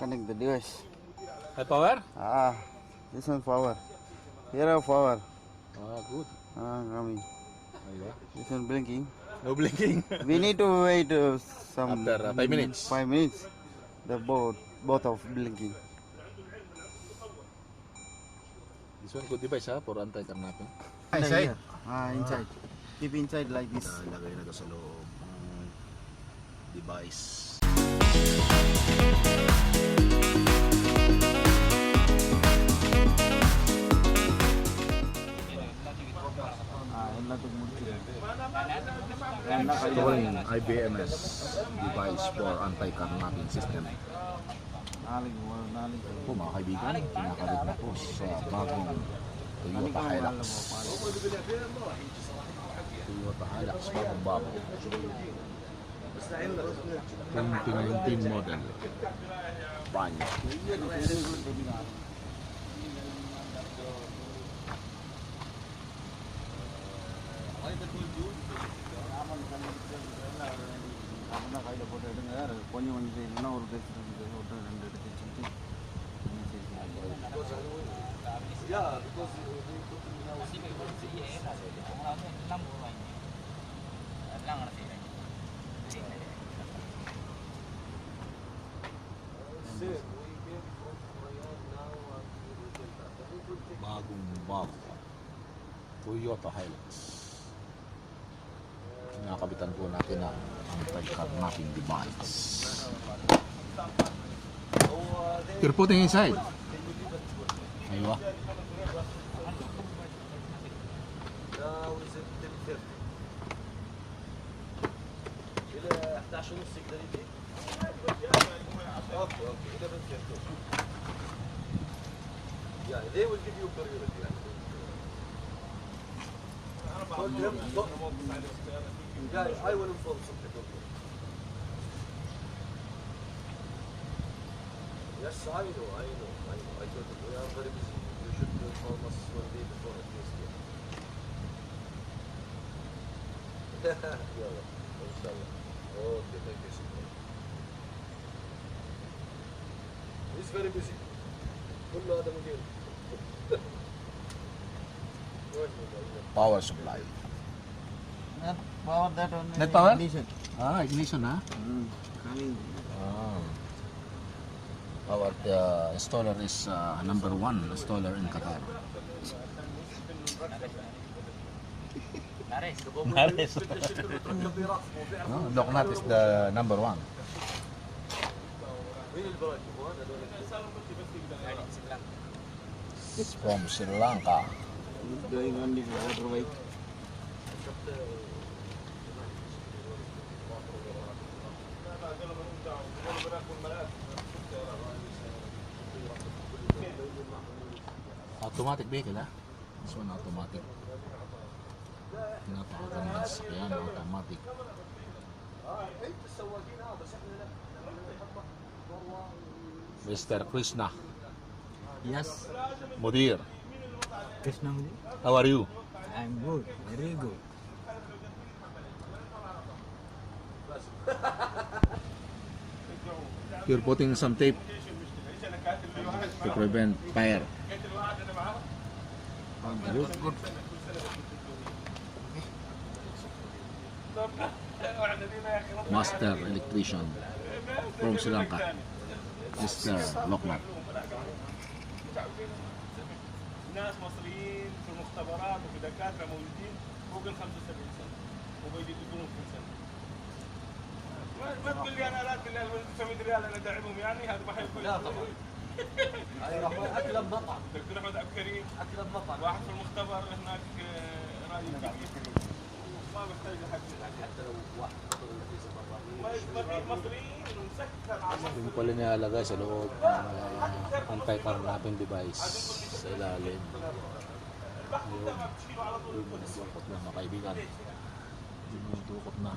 Connect the device. High power? This one power. Here are power. Good. Coming. Ayun. This one blinking. No blinking. We need to wait some After 5 minutes. 5 minutes. The both of blinking. This one good device for anti-carnapping. Inside. Inside. Keep inside like this. Lagay na to sa loob ng device. Installing IBMS device for anti-carnapping system. Po mga kaibigan, pinakalit na po sa bagong Toyota Hilux. Toyota Hilux, bagong bago. 2019 model. Brand new. Bagong bago. Toyota Hilux. Nakabitan po natin ang anti-carnapping device. You're putting inside. Aywa. Yeah, they will give you priority. Guys, I will inform something. Yes, I know. I told you, we are very busy. You should inform us 1 day before at least. Yeah, inshallah. Okay, thank you so much. He's very busy. كل هذا مدير. Power supply. Net power that one. Net power? Ignition. Ignition ha? Coming. Our installer is number 1 installer in Qatar. Nares. No, Loknat is the number 1. It's from Sri Lanka. It's going on this water bike. Automatic vehicle ha? This one automatic. Napakaganda sa sakyan, automatic. Mr. Krishna. Yes. Mudir. Krishna. How are you? I'm good. Very good. You're putting some tape to prevent fire. Good. Master electrician from Sri Lanka, Mr. Loknat. ناس مصريين في المختبرات وفي دكاتره موجودين فوق ال 75 سنه وبيجي يقولون كل سنه. ما تقول لي انا لا تقول لي 900 ريال انا داعمهم يعني هذا ما حيكون. لا طبعا. اكل بمطعم. دكتور احمد عبد الكريم اكل بمطعم. واحد في المختبر هناك راي ما بحتاج لحد حتى لو واحد مصريين ومسكر على Yung pala nilalagay sa loob ng anti-carnapping device sa ilalim. Dukot na mga kaibigan. Dukot na.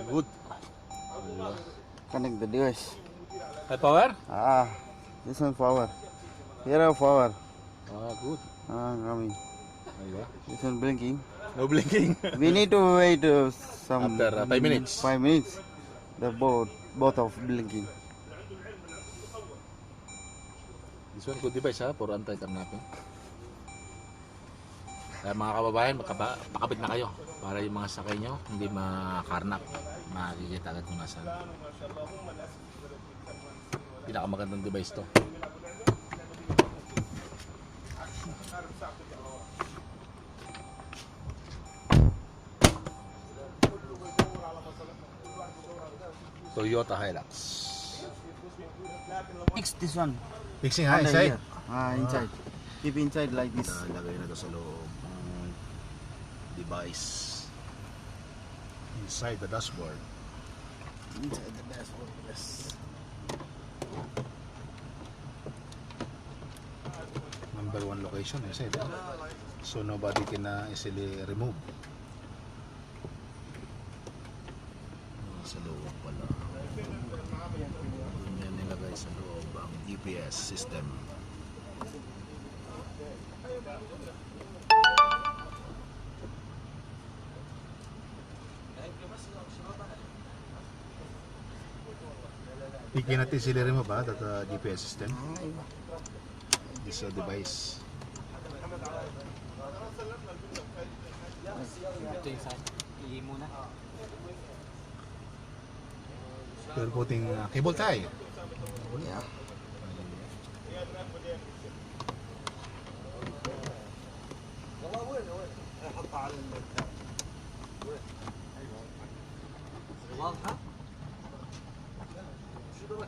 Good. Connect the device. High power? This one power. Here are power. Good. Coming. Ayun. This one blinking. No blinking. We need to wait some After 5 minutes. 5 minutes. The both of blinking. This one good device ha, for anti-carnapping. Kaya mga kababayan, pakabit na kayo para yung mga sakay nyo hindi makarnap. Makikita agad kung nasaan. Pinakamagandang device to. Toyota Hilux. Fix this one. Fixing Under inside. here. Inside. Keep inside like this. Lagay na to sa loob ng device. Inside the dashboard. Inside the dashboard. Yes. Number 1 location, I said. So nobody can easily remove. Sa loob pala. Yun yan nilagay sa loob ang GPS system. You cannot easily remove that GPS system. This device. Ito yung sa ihi muna. You're putting cable tie. Yeah.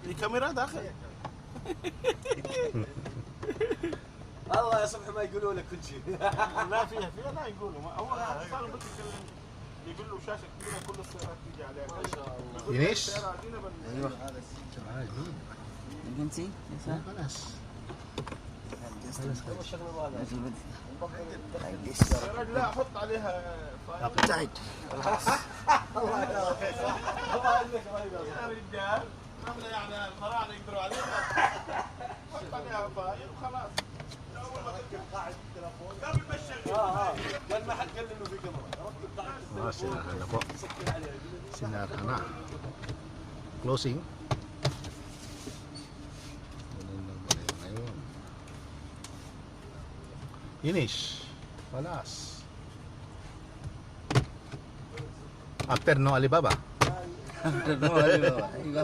الكاميرا داخل. الله يا صبحي ما يقولوا لك كل شيء. لا فيها لا يقولوا اول صار بتكلم بيقول له شاشه كبيره كل السيارات تيجي عليها ما شاء الله. Finish? أيوة. Ah, good. You can see. Yes, sir. Palas. Just a little bit like this. لا احط عليها Tight. يا رجال عمله يعني الفراعنه يقدروا عليها حط عليها فاير وخلاص اول ما تركب قاعد التليفون قبل ما تشغل قال ما حد قال انه في كاميرا. ركب قاعد Sinarhan na po. Sinarhan na. Closing. Ayun. Finish. Palas. After no Alibaba. No, Alibaba. There you go.